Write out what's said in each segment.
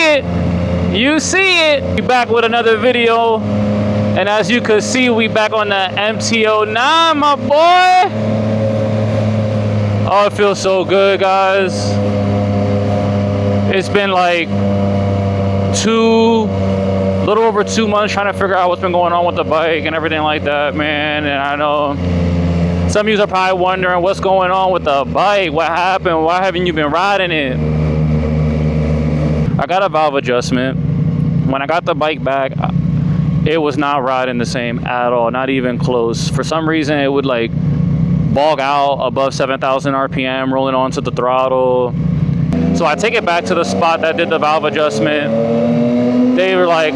it. You see it. We back with another video. And as you can see, we back on the MT-09, my boy. Oh, it feels so good, guys. It's been like little over 2 months trying to figure out what's been going on with the bike and everything like that, man. And I know some of you are probably wondering what's going on with the bike. What happened? Why haven't you been riding it? I got a valve adjustment. When I got the bike back, it was not riding the same at all, not even close. For some reason, it would like bog out above 7,000 RPM, rolling onto the throttle. So I take it back to the spot that did the valve adjustment. They were like,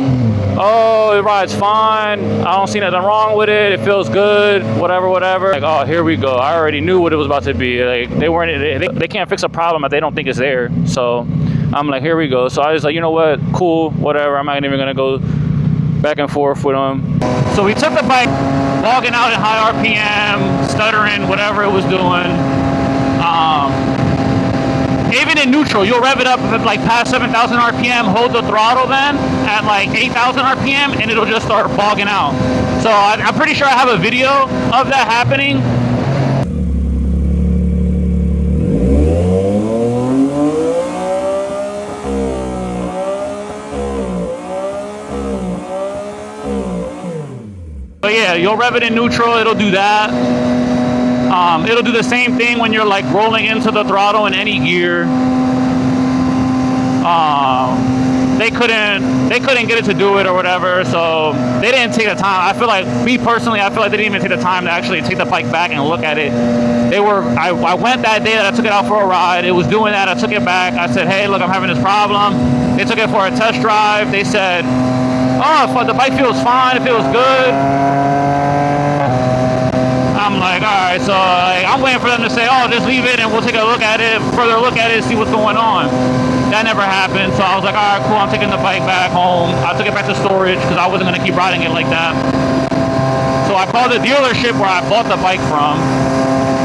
oh, it rides fine. I don't see nothing wrong with it. It feels good, whatever. Like, oh, here we go. I already knew what it was about to be. Like, they can't fix a problem if they don't think it's there. So I'm like, here we go. So I was like, you know what? Cool, whatever. I'm not even gonna go back and forth with them. So we took the bike, bogging out at high RPM, stuttering, whatever it was doing. Even in neutral, you'll rev it up if it's like past 7,000 RPM, hold the throttle then at like 8,000 RPM and it'll just start bogging out. So I'm pretty sure I have a video of that happening. But yeah, you'll rev it in neutral, it'll do that. It'll do the same thing when you're like rolling into the throttle in any gear. They couldn't get it to do it or whatever, so they didn't take the time. I feel like, me personally, I feel like they didn't even take the time to actually take the bike back and look at it. I went that day that I took it out for a ride. It was doing that. I took it back. I said, hey, look, I'm having this problem. They took it for a test drive. They said, oh, the bike feels fine. It feels good. I'm like, all right, so I'm waiting for them to say, oh, just leave it and we'll take a look at it, further look at it, see what's going on. That never happened, so I was like, all right, cool, I'm taking the bike back home. I took it back to storage because I wasn't gonna keep riding it like that. So I called the dealership where I bought the bike from,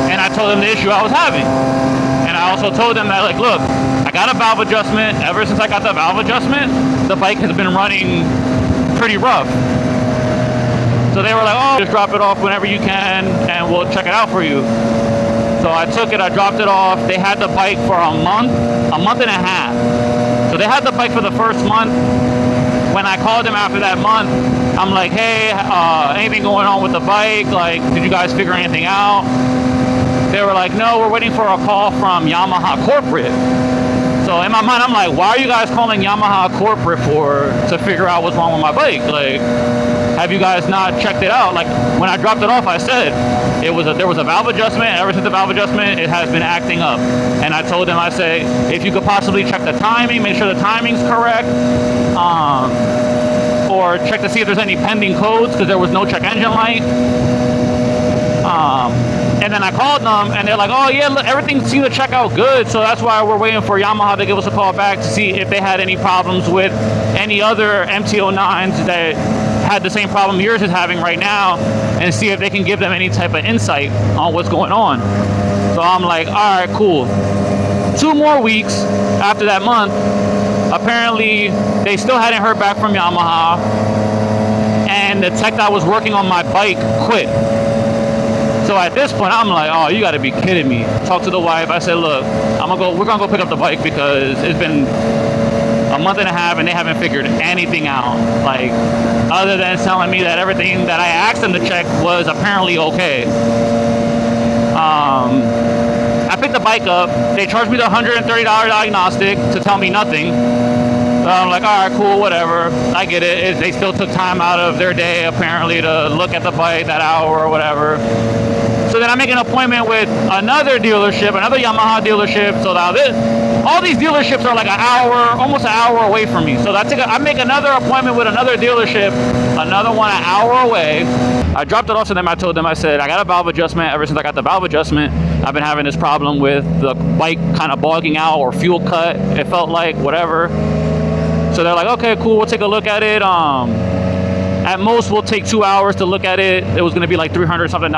and I told them the issue I was having. And I also told them that, like, look, I got a valve adjustment. Ever since I got the valve adjustment, the bike has been running pretty rough. So they were like, oh, just drop it off whenever you can and we'll check it out for you. So I took it, I dropped it off. They had the bike for a month and a half. So they had the bike for the first month. When I called them after that month, I'm like, hey, anything going on with the bike? Like, did you guys figure anything out? They were like, no, we're waiting for a call from Yamaha corporate. So in my mind, I'm like, why are you guys calling Yamaha corporate to figure out what's wrong with my bike? Like, have you guys not checked it out? Like, when I dropped it off, I said there was a valve adjustment. Ever since the valve adjustment, it has been acting up. And I told them, I say, if you could possibly check the timing, make sure the timing's correct, or check to see if there's any pending codes, because there was no check engine light. And then I called them, and they're like, oh yeah, look, everything seemed to check out good, so that's why we're waiting for Yamaha to give us a call back to see if they had any problems with any other MT-09s that had the same problem yours is having right now, and see if they can give them any type of insight on what's going on. So I'm like, all right, cool. 2 more weeks after that month, apparently they still hadn't heard back from Yamaha, and the tech that was working on my bike quit. So at this point, I'm like, oh, you gotta be kidding me. Talked to the wife, I said, look, we're gonna go pick up the bike because it's been a month and a half and they haven't figured anything out. Like, other than telling me that everything that I asked them to check was apparently okay. I picked the bike up, they charged me the $130 diagnostic to tell me nothing. So I'm like, all right, cool, whatever. I get it. They still took time out of their day, apparently, to look at the bike that hour or whatever. So then I make an appointment with another dealership, another Yamaha dealership. So now all these dealerships are like almost an hour away from me. So I make another appointment with another dealership, another one an hour away. I dropped it off to them. I told them, I said, I got a valve adjustment. Ever since I got the valve adjustment, I've been having this problem with the bike kind of bogging out or fuel cut. It felt like, whatever. So they're like, okay, cool, we'll take a look at it. At most, we'll take 2 hours to look at it. It was gonna be like $300-something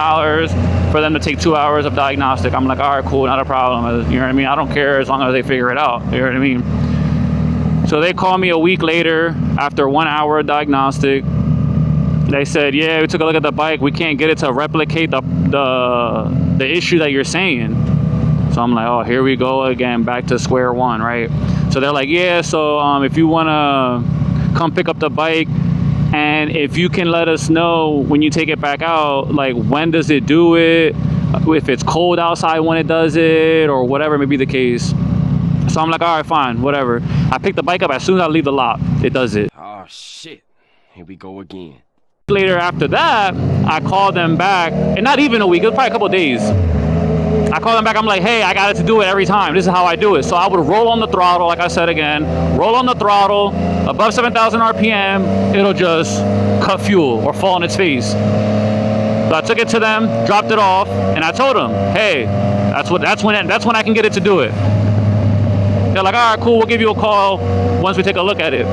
for them to take 2 hours of diagnostic. I'm like, all right, cool, not a problem. You know what I mean? I don't care as long as they figure it out. You know what I mean? So So they called me a week later after 1 hour of diagnostic. They said, yeah, we took a look at the bike. We can't get it to replicate the issue that you're saying. So I'm like, oh, here we go again, back to square one, right? So they're like, yeah, so if you want to come pick up the bike, and if you can let us know when you take it back out, like when does it do it, if it's cold outside when it does it, or whatever may be the case. So I'm like, all right, fine, whatever. I pick the bike up. As soon as I leave the lot, it does it. Oh, shit. Here we go again. Later after that, I called them back, and not even a week, it was probably a couple of days. I called them back, I'm like, hey, I got it to do it every time. This is how I do it. So I would roll on the throttle, like I said again, roll on the throttle, above 7,000 RPM, it'll just cut fuel or fall on its face. So I took it to them, dropped it off, and I told them, hey, that's when I can get it to do it. They're like, all right, cool, we'll give you a call once we take a look at it.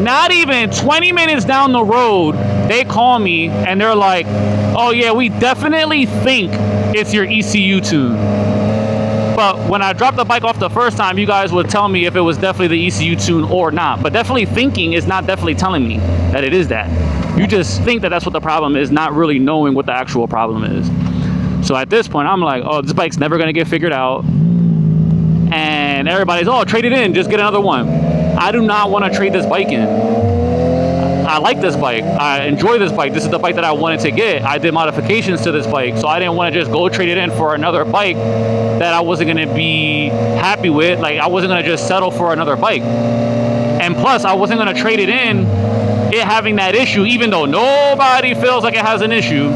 Not even 20 minutes down the road, they call me and they're like, oh yeah, we definitely think it's your ECU tune. But when I dropped the bike off the first time, you guys would tell me if it was definitely the ECU tune or not. But definitely thinking is not definitely telling me that it is that. You just think that that's what the problem is, not really knowing what the actual problem is. So at this point, I'm like, oh, this bike's never gonna get figured out. And everybody's, oh, trade it in, just get another one. I do not want to trade this bike in. I like this bike. I enjoy this bike. This is the bike that I wanted to get. I did modifications to this bike, so I didn't want to just go trade it in for another bike that I wasn't going to be happy with. Like, I wasn't going to just settle for another bike. And plus, I wasn't going to trade it in, it having that issue, even though nobody feels like it has an issue,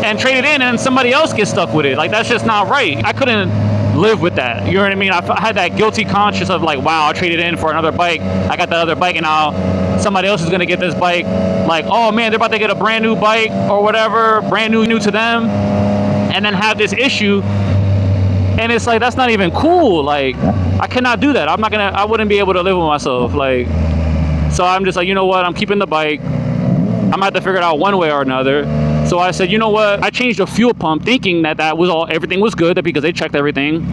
and trade it in and somebody else gets stuck with it. Like, that's just not right. I couldn't live with that. You know what I mean? I had that guilty conscience of like, wow, I traded in for another bike. I got that other bike, and now somebody else is going to get this bike. Like, oh man, they're about to get a brand new bike or whatever, brand new to them, and then have this issue. And it's like, that's not even cool. Like, I cannot do that. I wouldn't be able to live with myself. Like, so I'm just like, you know what? I'm keeping the bike. I'm gonna have to figure it out one way or another. So I said, you know what? I changed the fuel pump thinking that was all, everything was good, because they checked everything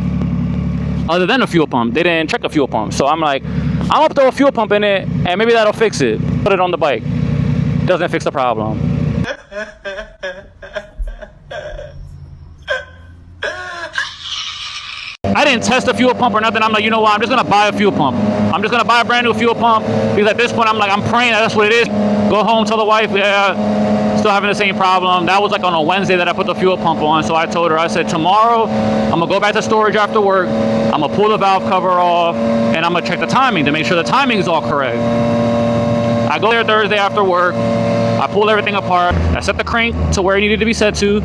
other than the fuel pump. They didn't check the fuel pump. So I'm like, I'm gonna throw a fuel pump in it and maybe that'll fix it. Put it on the bike. Doesn't fix the problem. I didn't test the fuel pump or nothing. I'm like, you know what? I'm just gonna buy a fuel pump. I'm just gonna buy a brand new fuel pump, because at this point I'm like, I'm praying that's what it is. Go home, tell the wife, yeah, still having the same problem. That was like on a Wednesday that I put the fuel pump on. So I told her, I said, tomorrow I'm gonna go back to storage after work. I'm gonna pull the valve cover off, and I'm gonna check the timing to make sure the timing is all correct. I go there Thursday after work. I pull everything apart. I set the crank to where it needed to be set to,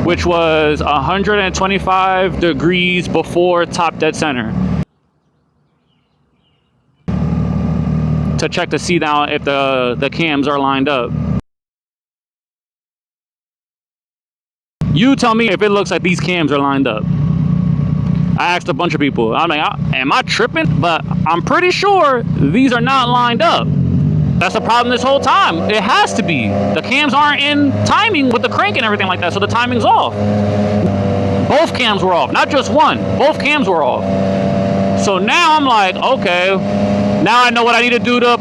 which was 125 degrees before top dead center, to check to see now if the cams are lined up. You tell me if it looks like these cams are lined up. I asked a bunch of people. I'm like, am I tripping? But I'm pretty sure these are not lined up. That's the problem this whole time. It has to be. The cams aren't in timing with the crank and everything like that, so the timing's off. Both cams were off, not just one. Both cams were off. So now I'm like, okay, now I know what I need to do to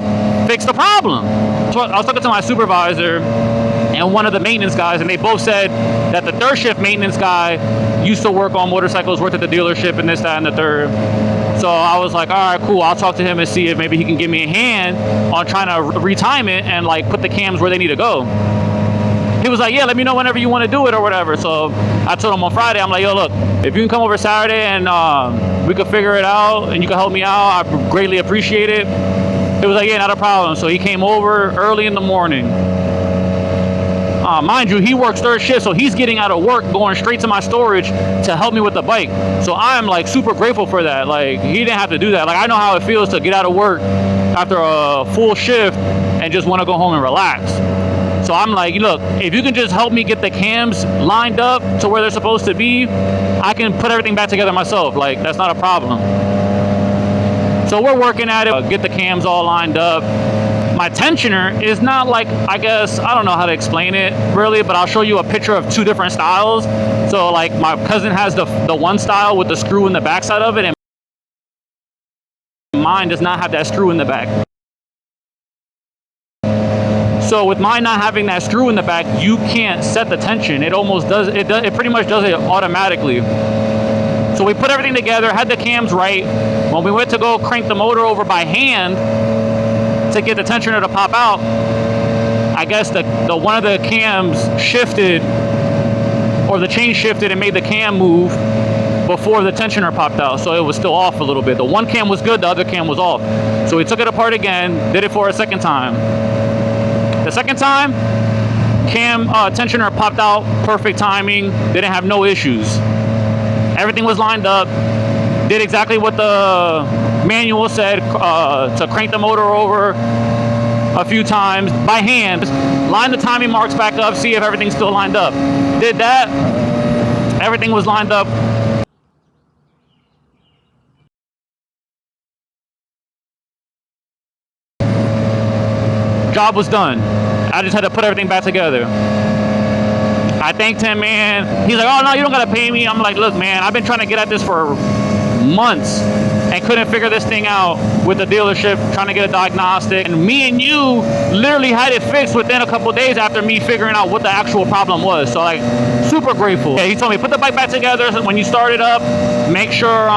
fix the problem. So I was talking to my supervisor and one of the maintenance guys, and they both said that the third shift maintenance guy used to work on motorcycles, worked at the dealership, and this, that, and the third. So I was like, all right, cool. I'll talk to him and see if maybe he can give me a hand on trying to retime it and like put the cams where they need to go. He was like, yeah, let me know whenever you want to do it or whatever. So I told him on Friday, I'm like, yo, look, if you can come over Saturday and we could figure it out and you can help me out, I greatly appreciate it. He was like, yeah, not a problem. So he came over early in the morning. Mind you, he works third shift, so he's getting out of work, going straight to my storage to help me with the bike. So I'm like super grateful for that. Like, he didn't have to do that. Like, I know how it feels to get out of work after a full shift and just want to go home and relax. So I'm like, look, if you can just help me get the cams lined up to where they're supposed to be, I can put everything back together myself. Like, that's not a problem. So we're working at it, get the cams all lined up. My tensioner is not like, I guess, I don't know how to explain it really, but I'll show you a picture of two different styles. So like my cousin has the one style with the screw in the backside of it, and mine does not have that screw in the back. So with mine not having that screw in the back, you can't set the tension. It almost does, it pretty much does it automatically. So we put everything together, had the cams right. When we went to go crank the motor over by hand to get the tensioner to pop out, I guess the one of the cams shifted, or the chain shifted and made the cam move before the tensioner popped out, so it was still off a little bit. The one cam was good, the other cam was off. So we took it apart again, did it for a second time. The second time, cam tensioner popped out, perfect timing, didn't have no issues. Everything was lined up, did exactly what the manual said, to crank the motor over a few times by hand, line the timing marks back up, see if everything's still lined up. Did that, everything was lined up. Job was done. I just had to put everything back together. I thanked him, man. He's like, oh no, you don't gotta pay me. I'm like, look, man, I've been trying to get at this for months and couldn't figure this thing out with the dealership, trying to get a diagnostic. And me and you literally had it fixed within a couple of days after me figuring out what the actual problem was. So like, super grateful. Yeah, he told me, put the bike back together when you start it up, make sure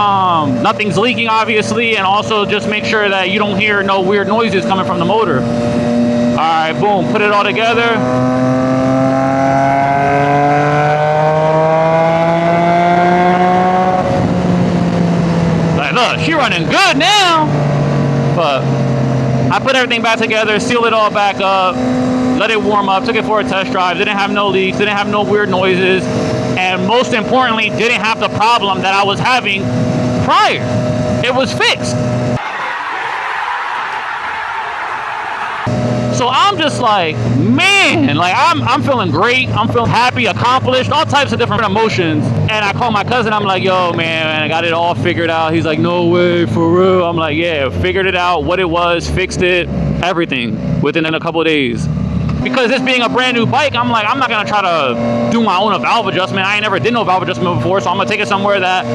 nothing's leaking, obviously, and also just make sure that you don't hear no weird noises coming from the motor. All right, boom, put it all together. Like, look, she running good now. But I put everything back together, sealed it all back up, let it warm up, took it for a test drive, didn't have no leaks, didn't have no weird noises, and most importantly, didn't have the problem that I was having prior. It was fixed. So I'm just like, man, like I'm feeling great. I'm feeling happy, accomplished, all types of different emotions. And I call my cousin, I'm like, yo, man, I got it all figured out. He's like, no way, for real? I'm like, yeah, figured it out, what it was, fixed it, everything within a couple of days. Because this being a brand new bike, I'm like, I'm not gonna try to do my own valve adjustment. I ain't never did no valve adjustment before, so I'm gonna take it somewhere that,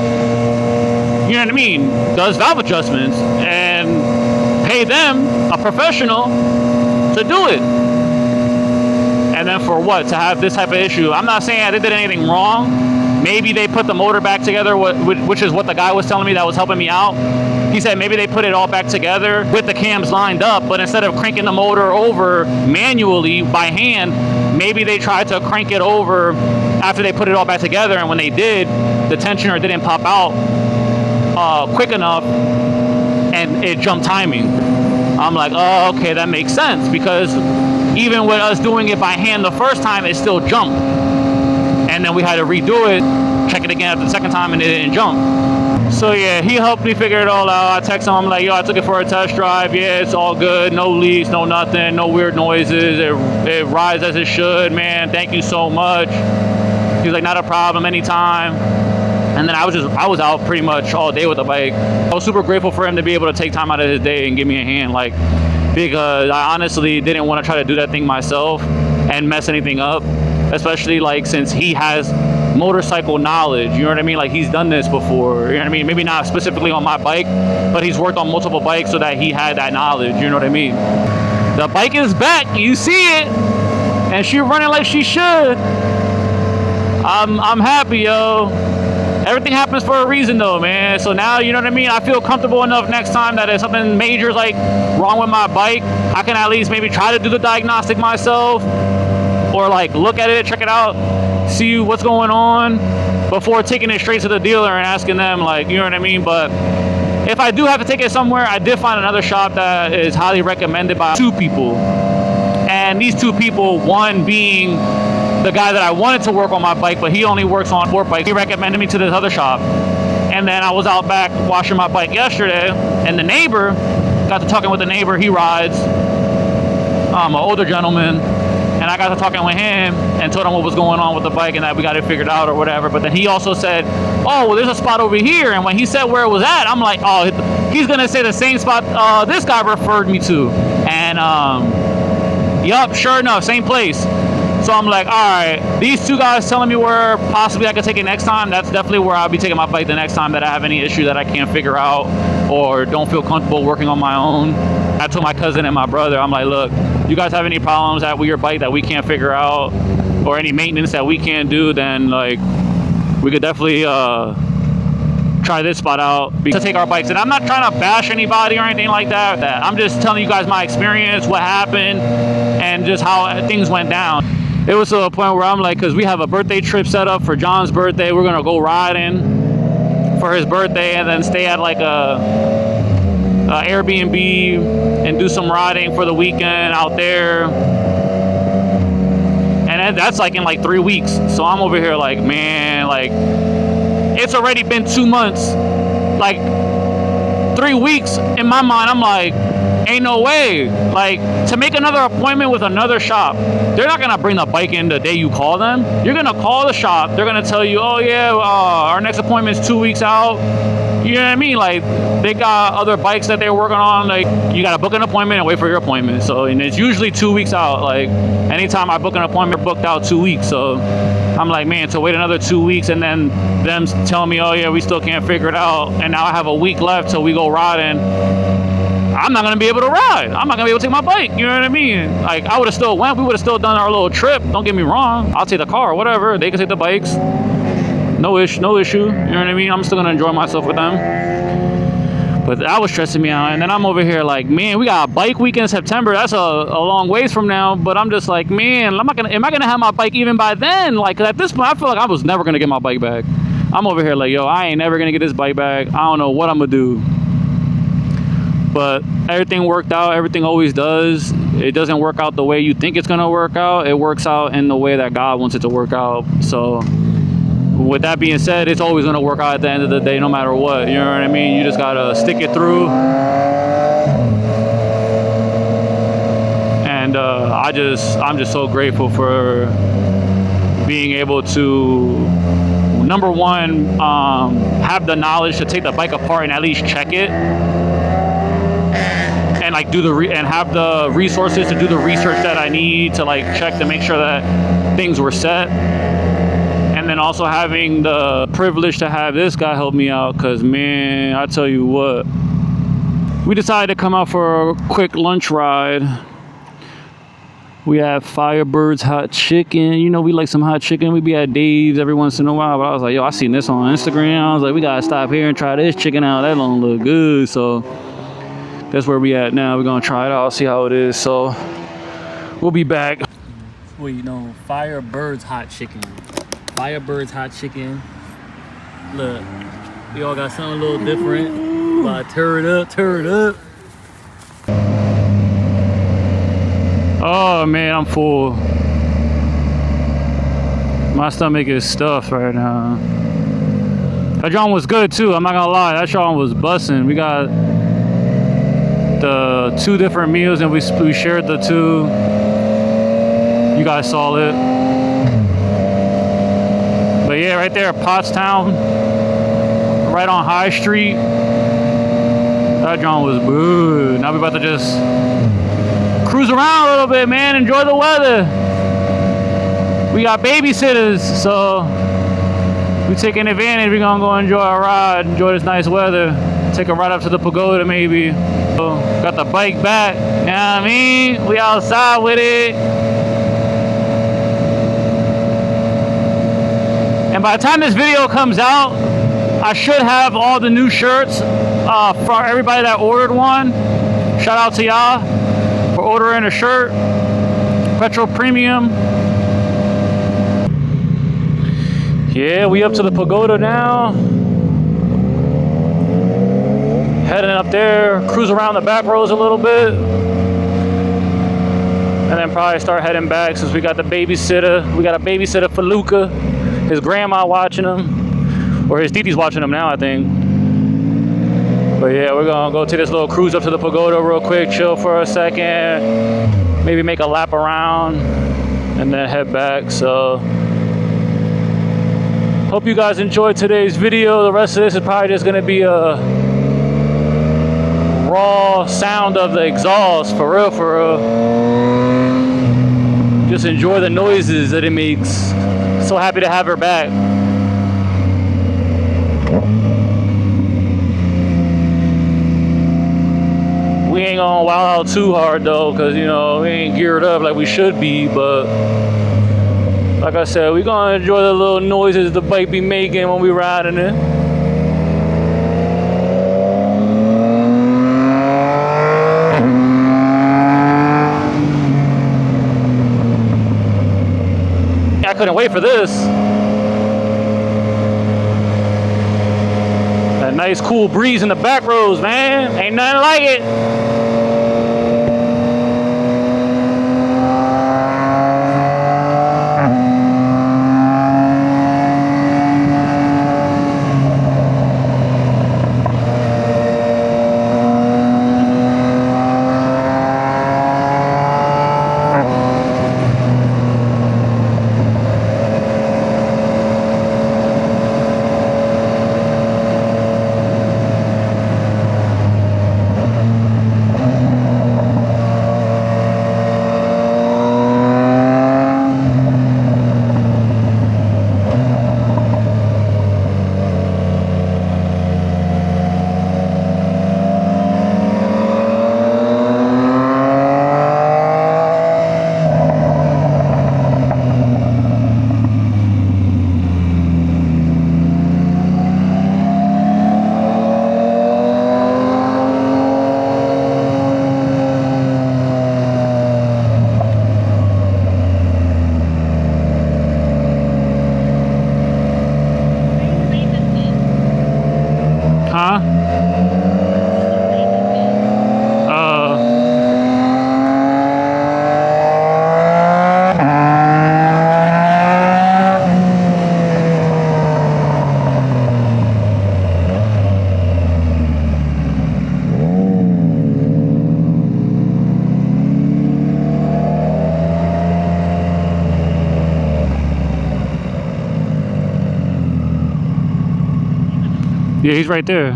you know what I mean, does valve adjustments and pay them, a professional, to do it. And then for what? To have this type of issue. I'm not saying I did anything wrong. Maybe they put the motor back together, which is what the guy was telling me that was helping me out. He said maybe they put it all back together with the cams lined up, but instead of cranking the motor over manually by hand, maybe they tried to crank it over after they put it all back together, and when they did, the tensioner didn't pop out quick enough and it jumped timing. I'm like, oh, okay, that makes sense, because even with us doing it by hand the first time, it still jumped. And then we had to redo it, check it again after the second time, and it didn't jump. So yeah, he helped me figure it all out. I texted him, I'm like, yo, I took it for a test drive. Yeah, it's all good, no leaks, no nothing, no weird noises. It rides as it should, man. Thank you so much. He's like, not a problem, anytime. And then I was out pretty much all day with the bike. I was super grateful for him to be able to take time out of his day and give me a hand, like, because I honestly didn't want to try to do that thing myself and mess anything up, especially like since he has motorcycle knowledge, you know what I mean? Like, he's done this before, you know what I mean? Maybe not specifically on my bike, but he's worked on multiple bikes so that he had that knowledge, you know what I mean? The bike is back, you see it, and she's running like she should. I'm happy, yo. Everything happens for a reason though, man. So now, you know what I mean? I feel comfortable enough next time that if something major is like wrong with my bike, I can at least maybe try to do the diagnostic myself, or like look at it, check it out, see what's going on before taking it straight to the dealer and asking them, like, you know what I mean? But if I do have to take it somewhere, I did find another shop that is highly recommended by 2 people. And these 2 people, one being the guy that I wanted to work on my bike, but he only works on sport bikes. He recommended me to this other shop. And then I was out back washing my bike yesterday, and the neighbor, got to talking with the neighbor, he rides, an older gentleman, and I got to talking with him and told him what was going on with the bike and that we got it figured out or whatever. But then he also said, oh, well, there's a spot over here. And when he said where it was at, I'm like, oh, he's gonna say the same spot this guy referred me to. And yup, sure enough, same place. So So I'm like, all right, these two guys telling me where possibly I could take it next time, that's definitely where I'll be taking my bike the next time that I have any issue that I can't figure out or don't feel comfortable working on my own. I told my cousin and my brother, I'm like, look, you guys have any problems with your bike that we can't figure out or any maintenance that we can't do, then like we could definitely try this spot out to take our bikes. And I'm not trying to bash anybody or anything like that. I'm just telling you guys my experience, what happened, and just how things went down. It was to a point where I'm like, because we have a birthday trip set up for John's birthday. We're gonna go riding for his birthday and then stay at like a Airbnb and do some riding for the weekend out there. And that's like in like 3 weeks. So I'm over here like, man, like it's already been 2 months. Like 3 weeks in my mind, I'm like, ain't no way. Like to make another appointment with another shop, they're not gonna bring the bike in the day you call them. You're gonna call the shop. They're gonna tell you, oh yeah, our next appointment is 2 weeks out. You know what I mean? Like they got other bikes that they're working on. Like you gotta book an appointment and wait for your appointment. So and it's usually 2 weeks out. Like anytime I book an appointment, booked out 2 weeks. So I'm like, man, to wait another 2 weeks and then them telling me, oh yeah, we still can't figure it out, and now I have a week left till we go riding. I'm not gonna be able to ride. I'm not gonna be able to take my bike. You know what I mean? Like I would have still went. We would have still done our little trip. Don't get me wrong. I'll take the car or whatever. They can take the bikes. No issue. You know what I mean? I'm still gonna enjoy myself with them. But that was stressing me out. And then I'm over here like, man, we got a bike week in September. That's a long ways from now. But I'm just like, man, am I gonna have my bike even by then? Like at this point, I feel like I was never gonna get my bike back. I'm over here like, yo, I ain't never gonna get this bike back. I don't know what I'm gonna do. But everything worked out. Everything always does. It doesn't work out the way you think it's gonna work out. It works out in the way that God wants it to work out. So with that being said, it's always gonna work out at the end of the day, no matter what. You know what I mean? You just gotta stick it through. And I'm just so grateful for being able to, number one, have the knowledge to take the bike apart and at least check it. And like and have the resources to do the research that I need to like check to make sure that things were set. And then also having the privilege to have this guy help me out, because man, I tell you what, we decided to come out for a quick lunch ride. We have BIRDZ hot chicken. You know, we like some hot chicken. We be at Dave's every once in a while. But I was like, yo, I seen this on Instagram. I was like, we gotta stop here and try this chicken out. That don't look good. So that's where we at now. We're gonna try it out, see how it is. So we'll be back. Well, you know, BIRDZ hot chicken. BIRDZ hot chicken. Look, we all got something a little different. But turn it up. Oh man, I'm full. My stomach is stuffed right now. That John was good too, I'm not gonna lie. That John was busting. We got the 2 different meals and we shared the 2. You guys saw it. But yeah, right there, Pottstown, right on High Street. That John was good. Now we about to just cruise around a little bit, man. Enjoy the weather. We got babysitters, so we're taking advantage. We're gonna go enjoy our ride, enjoy this nice weather. Take a ride up to the pagoda, maybe. So, got the bike back. You know what I mean? We outside with it. And by the time this video comes out, I should have all the new shirts for everybody that ordered one. Shout out to y'all for ordering a shirt. Petro Premium. Yeah, we up to the pagoda now. Heading up there, cruise around the back roads a little bit. And then probably start heading back since we got the babysitter. We got a babysitter for Luca. His grandma watching him. Or his Didi's watching him now, I think. But yeah, we're gonna go take this little cruise up to the pagoda real quick, chill for a second, maybe make a lap around, and then head back. So, hope you guys enjoyed today's video. The rest of this is probably just gonna be a raw sound of the exhaust, for real, for real. just enjoy the noises that it makes. So happy to have her back. We ain't gonna wild out too hard though, cause you know we ain't geared up like we should be. But like I said, we gonna enjoy the little noises the bike be making when we riding it. I couldn't wait for this. That nice cool breeze in the back roads, man. Ain't nothing like it. Yeah, he's right there.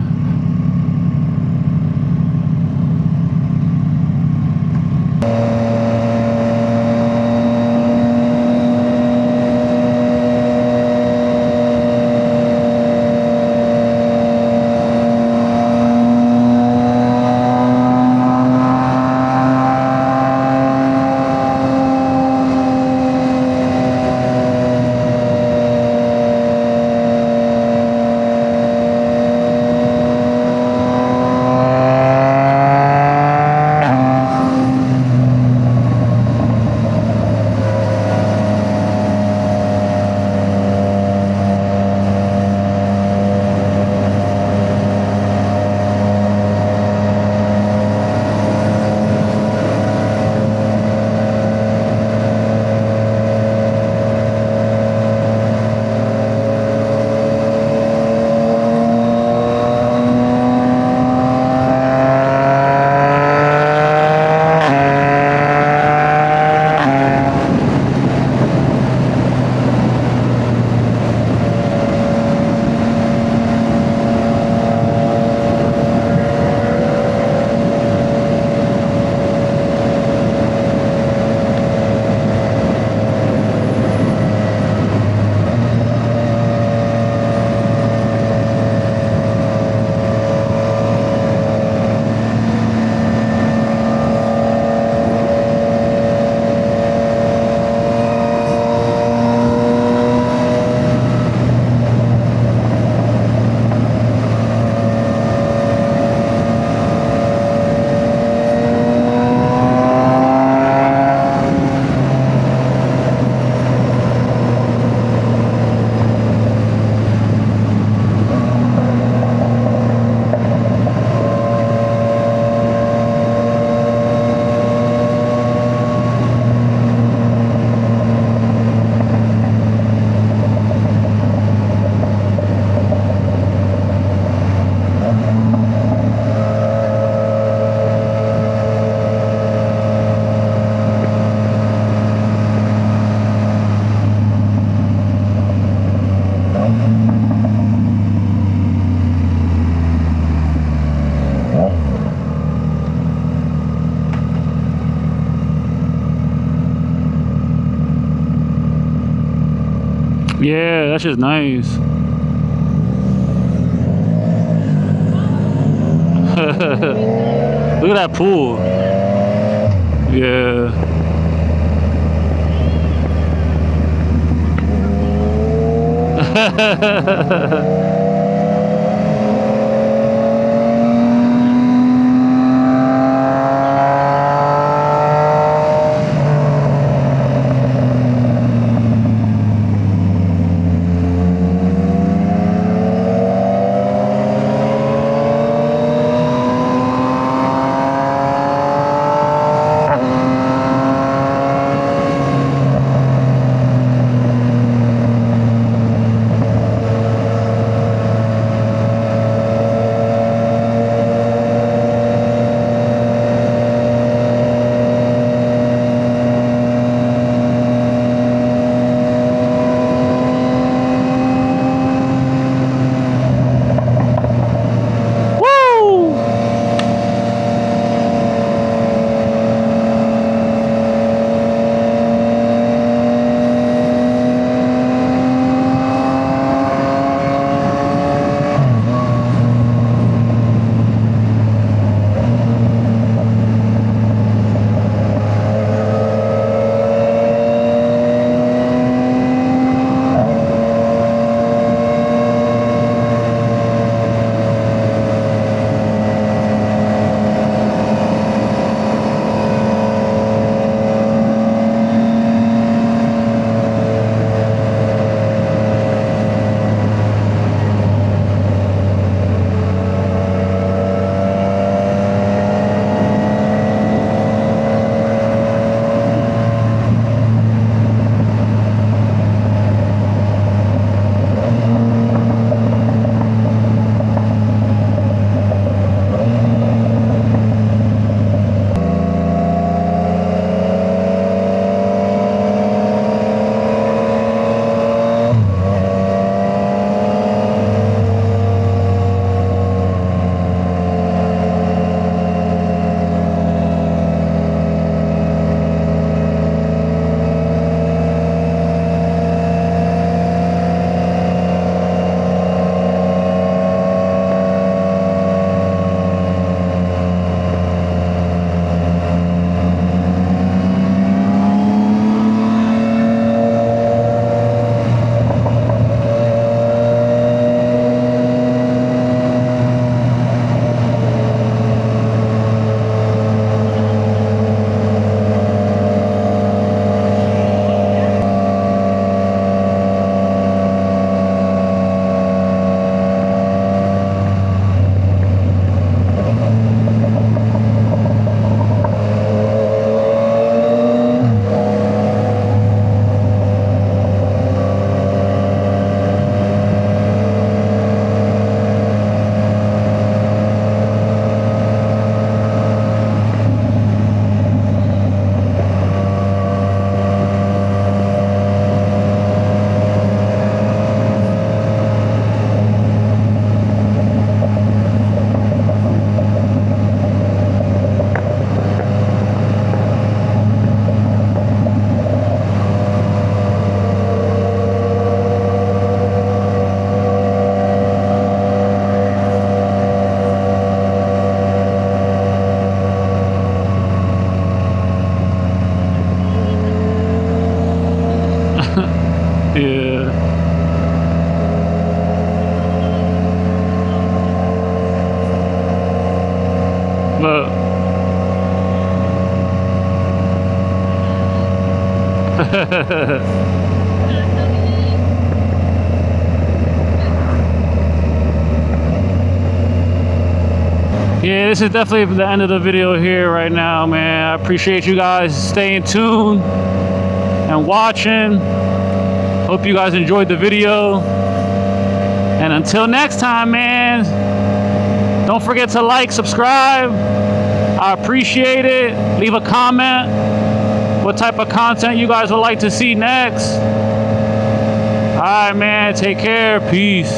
Yeah, that's just nice. Look at that pool. Yeah. Look. Yeah, this is definitely the end of the video here right now, man. I appreciate you guys staying tuned and watching. Hope you guys enjoyed the video. And until next time, man, don't forget to like, subscribe. I appreciate it. Leave a comment what type of content you guys would like to see next. All right, man, take care. Peace.